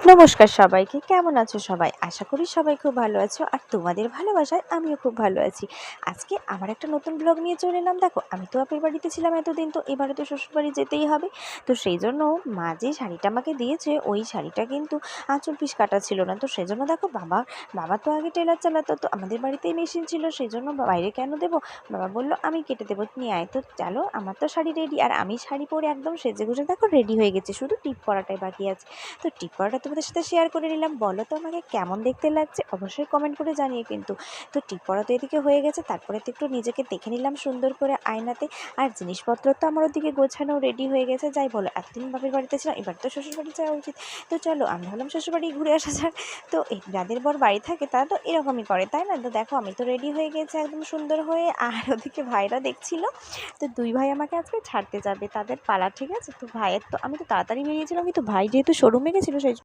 নমস্কার সবাইকে, কেমন আছো সবাই? আশা করি সবাই খুব ভালো আছো আর তোমাদের ভালোবাসায় আমিও খুব ভালো আছি। আজকে আমার একটা নতুন ব্লগ নিয়ে চলে এলাম। দেখো, আমি তো বাপের বাড়িতে ছিলাম এতদিন, তো এবারে তো শ্বশুরবাড়ি যেতেই হবে। তো সেই জন্য মা যে শাড়িটা আমাকে দিয়েছে, ওই শাড়িটা কিন্তু আঁচল পিস কাটা ছিল না। তো সেজন্য দেখো, বাবা তো আগে টেলার চালাতো, তো আমাদের বাড়িতেই মেশিন ছিল, সেই জন্য বাইরে কেন দেবো। বাবা বললো আমি কেটে দেবো, নিয়ে আয়। তো চলো, আমার তো শাড়ি রেডি, আর আমি শাড়ি পরে একদম সেজে গুজে দেখো রেডি হয়ে গেছি, শুধু টিপ পরাটাই বাকি আছে। তো টিপ পরাটা তোমাদের সাথে শেয়ার করে নিলাম। বলো তো আমাকে কেমন দেখতে লাগছে, অবশ্যই কমেন্ট করে জানিয়ে কিন্তু। তো টিপ পরা তো এদিকে হয়ে গেছে, তারপরে তো একটু নিজেকে দেখে নিলাম সুন্দর করে আয়নাতে। আর জিনিসপত্র তো আমার ওদিকে গোছানো রেডি হয়ে গেছে। যাই বলো, এতদিন বাপের বাড়িতে ছিলাম, এবার তো শ্বশুরবাড়ি যাওয়া উচিত। তো চলো, আমরা হলাম শ্বশুরবাড়ি ঘুরে আসা যাক। তো যাদের বর বাড়ি থাকে তারা তো এরকমই করে, তাই না? তো দেখো, আমি তো রেডি হয়ে গেছি একদম সুন্দর হয়ে, আর ওদিকে ভাইরা দেখছিল। তো দুই ভাই আমাকে আজকে ছাড়তে যাবে, তাদের পালা, ঠিক আছে? তো ভাইয়ের তো, আমি তো তাড়াতাড়ি বেরিয়েছিলাম, কিন্তু ভাই যেহেতু শোরুমে গেছিলো সেই